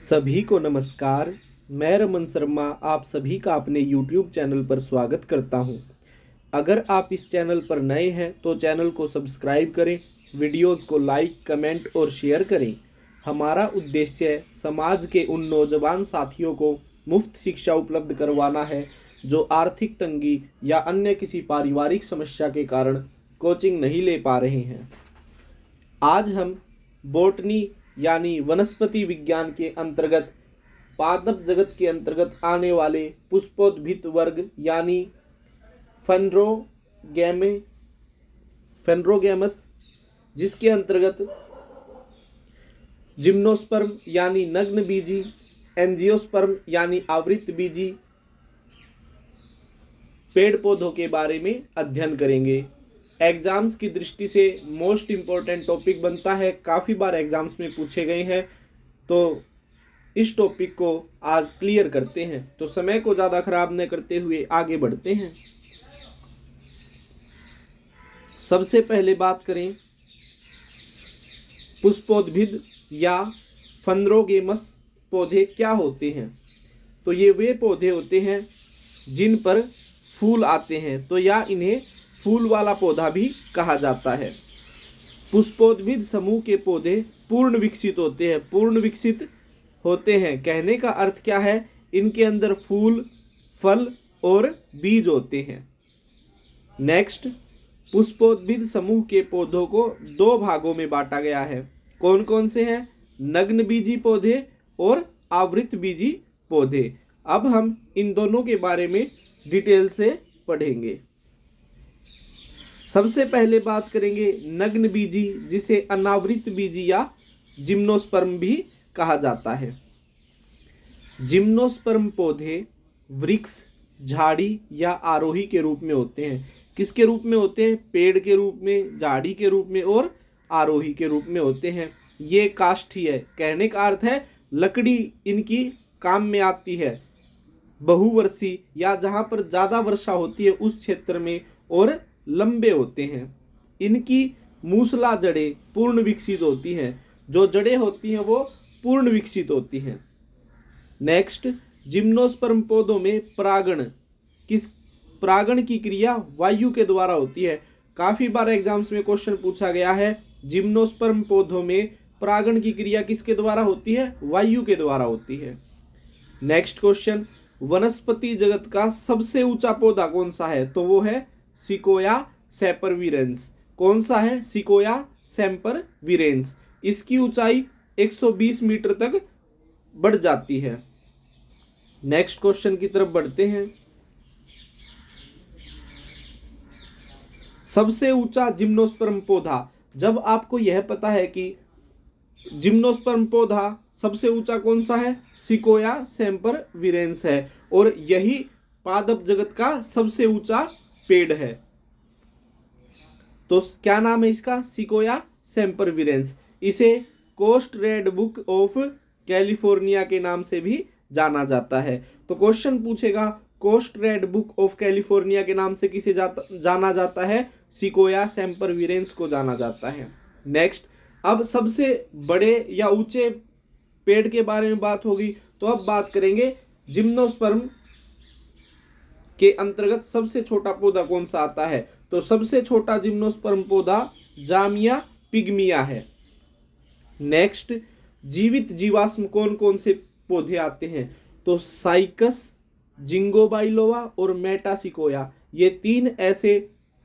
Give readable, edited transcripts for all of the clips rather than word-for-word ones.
सभी को नमस्कार। मैं रमन शर्मा आप सभी का अपने YouTube चैनल पर स्वागत करता हूं। अगर आप इस चैनल पर नए हैं तो चैनल को सब्सक्राइब करें, वीडियोस को लाइक, कमेंट और शेयर करें। हमारा उद्देश्य समाज के उन नौजवान साथियों को मुफ्त शिक्षा उपलब्ध करवाना है जो आर्थिक तंगी या अन्य किसी पारिवारिक समस्या के कारण कोचिंग नहीं ले पा रहे हैं। आज हम बॉटनी यानी वनस्पति विज्ञान के अंतर्गत पादप जगत के अंतर्गत आने वाले पुष्पोद्भिद वर्ग यानी फेनरोगेमस, जिसके अंतर्गत जिम्नोस्पर्म यानी नग्न बीजी, एंजियोस्पर्म यानी आवृत बीजी पेड़ पौधों के बारे में अध्ययन करेंगे। एग्जाम्स की दृष्टि से मोस्ट इम्पोर्टेंट टॉपिक बनता है, काफ़ी बार एग्जाम्स में पूछे गए हैं, तो इस टॉपिक को आज क्लियर करते हैं। तो समय को ज़्यादा खराब न करते हुए आगे बढ़ते हैं। सबसे पहले बात करें पुष्पोद्भिद या फेनरोगेमस पौधे क्या होते हैं। तो ये वे पौधे होते हैं जिन पर फूल आते हैं, तो या इन्हें फूल वाला पौधा भी कहा जाता है। पुष्पोद्भिद समूह के पौधे पूर्ण विकसित होते हैं। पूर्ण विकसित होते हैं कहने का अर्थ क्या है? इनके अंदर फूल, फल और बीज होते हैं। नेक्स्ट, पुष्पोद्भिद समूह के पौधों को दो भागों में बांटा गया है। कौन कौन से हैं? नग्न बीजी पौधे और आवृत बीजी पौधे। अब हम इन दोनों के बारे में डिटेल से पढ़ेंगे। सबसे पहले बात करेंगे नग्न बीजी, जिसे अनावृत बीजी या जिम्नोस्पर्म भी कहा जाता है। जिम्नोस्पर्म पौधे वृक्ष, झाड़ी या आरोही के रूप में होते हैं। किसके रूप में होते हैं? पेड़ के रूप में, झाड़ी के रूप में और आरोही के रूप में होते हैं। ये काष्ठीय है, कहने का अर्थ है लकड़ी इनकी काम में आती है। बहुवर्षीय या जहाँ पर ज़्यादा वर्षा होती है उस क्षेत्र में, और लंबे होते हैं। इनकी मूसला जड़ें पूर्ण विकसित होती हैं। जो जड़ें होती हैं वो पूर्ण विकसित होती हैं। नेक्स्ट, जिम्नोस्पर्म पौधों में परागण की क्रिया वायु के द्वारा होती है। काफ़ी बार एग्जाम्स में क्वेश्चन पूछा गया है, जिम्नोस्पर्म पौधों में परागण की क्रिया किसके द्वारा होती है? वायु के द्वारा होती है। नेक्स्ट क्वेश्चन, वनस्पति जगत का सबसे ऊंचा पौधा कौन सा है? तो वो है सिकोया सेपरवीरेंस। कौन सा है? सिकोया सेपरवीरेंस। इसकी ऊंचाई 120 मीटर तक बढ़ जाती है। नेक्स्ट क्वेश्चन की तरफ बढ़ते हैं। सबसे ऊंचा जिम्नोस्पर्म पौधा। जब आपको यह पता है कि जिम्नोस्पर्म पौधा सबसे ऊंचा कौन सा है? सिकोया सेपरवीरेंस है, और यही पादप जगत का सबसे ऊंचा पेड़ है। तो क्या नाम है इसका? Sequoia sempervirens. इसे coast red book of California के नाम से भी जाना जाता है। तो क्वेश्चन पूछेगा, coast red book of California के नाम से किसे जाना जाता है? सिकोया सेपरवीरेंस को जाना जाता है। नेक्स्ट, अब सबसे बड़े या ऊंचे पेड़ के बारे में बात होगी, तो अब बात करेंगे जिम्नोस्पर्म के अंतर्गत सबसे छोटा पौधा कौन सा आता है। तो सबसे छोटा जिम्नोस्पर्म पौधा जामिया पिग्मिया है। नेक्स्ट, जीवित जीवाश्म कौन कौन से पौधे आते हैं? तो साइकस, जिंगोबाइलोवा और मेटासिकोया, ये तीन ऐसे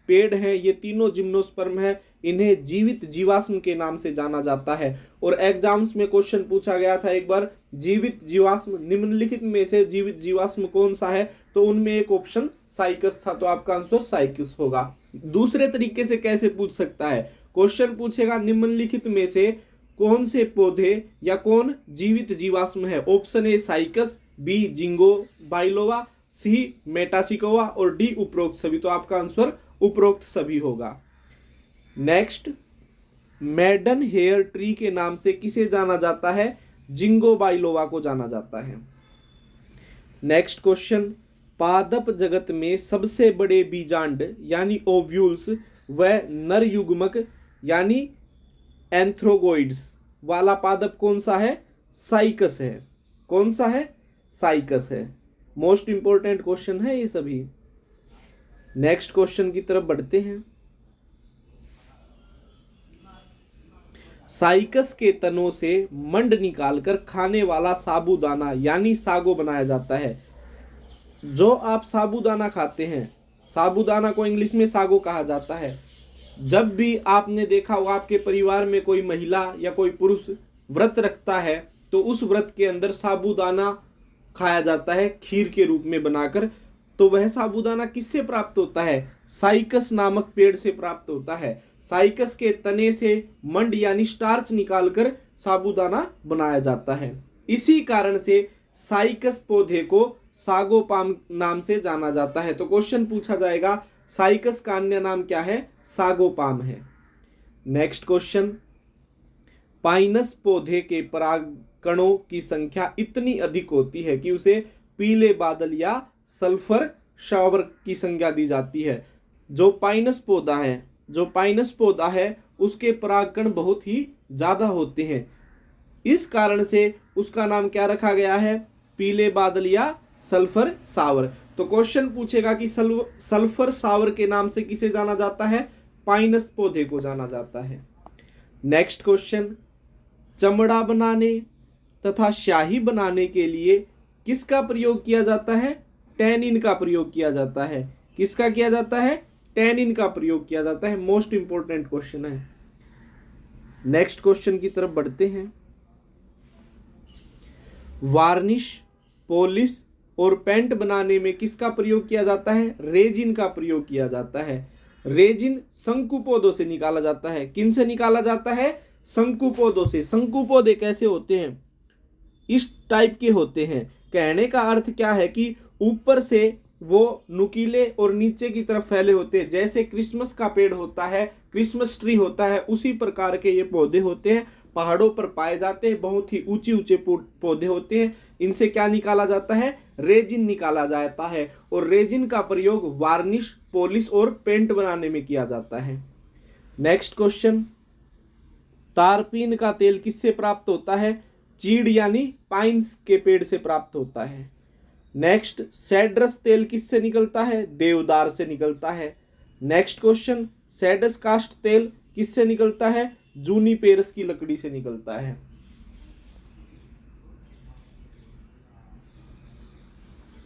पेड़ हैं, ये तीनों जिम्नोस्पर्म है। इन्हें जीवित जीवाश्म के नाम से जाना जाता है। और एग्जाम्स में क्वेश्चन पूछा गया था एक बार, जीवित जीवाश्म निम्नलिखित में से जीवित जीवाश्म कौन सा है? तो उनमें एक ऑप्शन साइकस था, तो आपका आंसर साइकस होगा। दूसरे तरीके से कैसे पूछ सकता है? क्वेश्चन पूछेगा निम्नलिखित में से कौन से पौधे या कौन जीवित जीवाश्म है? ऑप्शन ए साइकस, बी जिंगोबाइलोवा, सी मेटासिकोवा और डी उपरोक्त सभी। तो आपका आंसर उपरोक्त सभी होगा। नेक्स्ट, मैडन हेयर ट्री के नाम से किसे जाना जाता है? जिंगोबाइलोवा को जाना जाता है। नेक्स्ट क्वेश्चन, पादप जगत में सबसे बड़े बीजांड यानी ओव्यूल्स व नर युग्मक यानी एंथ्रोगोइड्स वाला पादप कौन सा है? साइकस है। कौन सा है? साइकस है। मोस्ट इंपॉर्टेंट क्वेश्चन है ये सभी। नेक्स्ट क्वेश्चन की तरफ बढ़ते हैं। साइकस के तनों से मंड निकालकर खाने वाला साबूदाना यानी सागो बनाया जाता है। जो आप साबूदाना खाते हैं, साबूदाना को इंग्लिश में सागो कहा जाता है। जब भी आपने देखा हो आपके परिवार में कोई महिला या कोई पुरुष व्रत रखता है तो उस व्रत के अंदर साबूदाना खाया जाता है खीर के रूप में बनाकर। तो वह साबूदाना किससे प्राप्त होता है? साइकस नामक पेड़ से प्राप्त होता है। साइकस के तने से मंड यानी स्टार्च निकालकर साबूदाना बनाया जाता है। इसी कारण से साइकस पौधे को सागो पाम नाम से जाना जाता है। तो क्वेश्चन पूछा जाएगा साइकस का अन्य नाम क्या है? सागो पाम है। नेक्स्ट क्वेश्चन, पाइनस पौधे के परागकणों की संख्या इतनी अधिक होती है कि उसे पीले बादल या सल्फर शावर की संज्ञा दी जाती है। जो पाइनस पौधा है उसके परागकण बहुत ही ज्यादा होते हैं। इस कारण से उसका नाम क्या रखा गया है? पीले बादल या सल्फर सावर। तो क्वेश्चन पूछेगा कि सल्फर सावर के नाम से किसे जाना जाता है? पाइनस पौधे को जाना जाता है। नेक्स्ट क्वेश्चन, चमड़ा बनाने तथा स्याही बनाने के लिए किसका प्रयोग किया जाता है? टैनिन का प्रयोग किया जाता है। किसका किया जाता है? टैनिन का प्रयोग किया जाता है। मोस्ट इंपॉर्टेंट क्वेश्चन है। नेक्स्ट क्वेश्चन की तरफ बढ़ते हैं। वार्निश, पॉलिश और पेंट बनाने में किसका प्रयोग किया जाता है? रेजिन का प्रयोग किया जाता है। रेजिन शंकु पौधों से निकाला जाता है। किन से निकाला जाता है? शंकु पौधों से। शंकु पौधे कैसे होते हैं? इस टाइप के होते हैं। कहने का अर्थ क्या है कि ऊपर से वो नुकीले और नीचे की तरफ फैले होते हैं। जैसे क्रिसमस का पेड़ होता है, क्रिसमस ट्री होता है, उसी प्रकार के ये पौधे होते हैं। पहाड़ों पर पाए जाते हैं। बहुत ही ऊंचे ऊंचे पौधे होते हैं। इनसे क्या निकाला जाता है? रेजिन निकाला जाता है। और रेजिन का प्रयोग वार्निश, पॉलिश और पेंट बनाने में किया जाता है। नेक्स्ट क्वेश्चन, तारपीन का तेल किससे प्राप्त होता है? चीड़ यानी पाइन्स के पेड़ से प्राप्त होता है। नेक्स्ट, सेड्रस तेल किससे निकलता है? देवदार से निकलता है। नेक्स्ट क्वेश्चन, सेडस कास्ट तेल किससे निकलता है? जूनिपेरस की लकड़ी से निकलता है।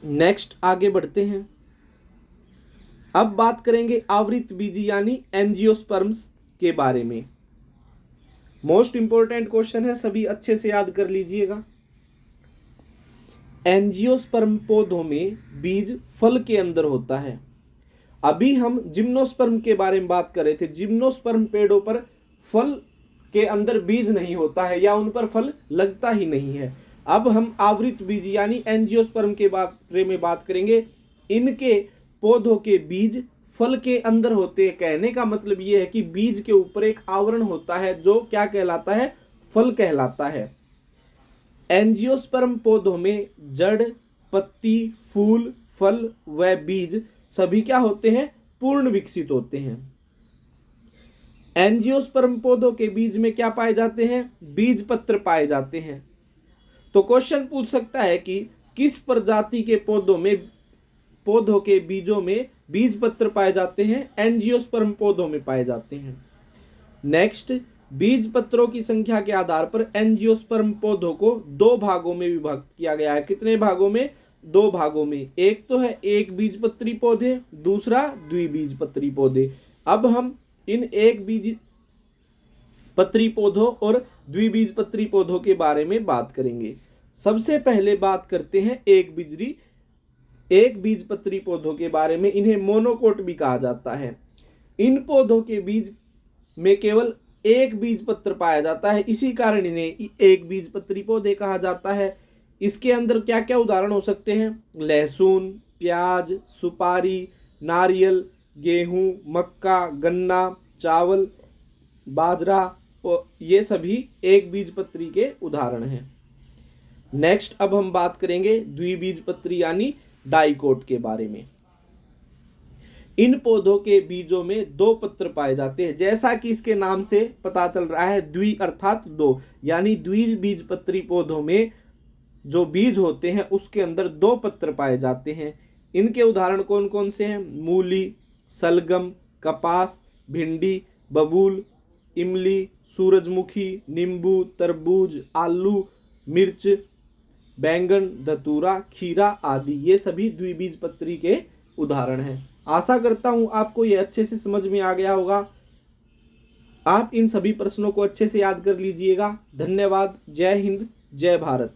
नेक्स्ट आगे बढ़ते हैं। अब बात करेंगे आवृत बीजी यानी एंजियोस्पर्म्स के बारे में। मोस्ट इंपॉर्टेंट क्वेश्चन है, सभी अच्छे से याद कर लीजिएगा। एंजियोस्पर्म पौधों में बीज फल के अंदर होता है। अभी हम जिम्नोस्पर्म के बारे में बात कर रहे थे। जिम्नोस्पर्म पेड़ों पर फल के अंदर बीज नहीं होता है या उन पर फल लगता ही नहीं है। अब हम आवृत बीज यानी एंजियोस्पर्म के बारे में बात करेंगे। इनके पौधों के बीज फल के अंदर होते हैं। कहने का मतलब ये है कि बीज के ऊपर एक आवरण होता है जो क्या कहलाता है? फल कहलाता है। एंजियोस्पर्म पौधों में जड़, पत्ती, फूल, फल व बीज सभी क्या होते हैं? पूर्ण विकसित होते हैं। एंजियोस्पर्म पौधों के बीज में क्या पाए जाते हैं? बीज पत्र पाए जाते हैं। तो क्वेश्चन पूछ सकता है कि किस प्रजाति के पौधों के बीजों में बीज पत्र पाए जाते हैं? एंजियोस्पर्म पौधों में पाए जाते हैं। नेक्स्ट, बीज पत्रों की संख्या के आधार पर एंजियोस्पर्म पौधों को दो भागों में विभक्त किया गया है। कितने भागों में? दो भागों में। एक तो है एक बीजपत्री पौधे, दूसरा द्विबीजपत्री पौधे। अब हम इन एक बीजपत्री पौधों और द्विबीजपत्री पौधों के बारे में बात करेंगे। सबसे पहले बात करते हैं एक बीजपत्री पौधों के बारे में। इन्हें मोनोकोट भी कहा जाता है। इन पौधों के बीज में केवल एक बीज पत्र पाया जाता है, इसी कारण इन्हें एक बीजपत्री पौधे कहा जाता है। इसके अंदर क्या क्या उदाहरण हो सकते हैं? लहसुन, प्याज, सुपारी, नारियल, गेहूं, मक्का, गन्ना, चावल, बाजरा, और ये सभी एक बीजपत्री के उदाहरण हैं। नेक्स्ट, अब हम बात करेंगे द्विबीजपत्री यानी डाइकोट के बारे में। इन पौधों के बीजों में 2 पत्र पाए जाते हैं। जैसा कि इसके नाम से पता चल रहा है, द्वि अर्थात 2, यानी द्विबीजपत्री पौधों में जो बीज होते हैं उसके अंदर 2 पत्र पाए जाते हैं। इनके उदाहरण कौन कौन से हैं? मूली, सलगम, कपास, भिंडी, बबूल, इमली, सूरजमुखी, नींबू, तरबूज, आलू, मिर्च, बैंगन, धतूरा, खीरा आदि, ये सभी द्विबीजपत्री के उदाहरण हैं। आशा करता हूं आपको ये अच्छे से समझ में आ गया होगा। आप इन सभी प्रश्नों को अच्छे से याद कर लीजिएगा। धन्यवाद। जय हिंद, जय भारत।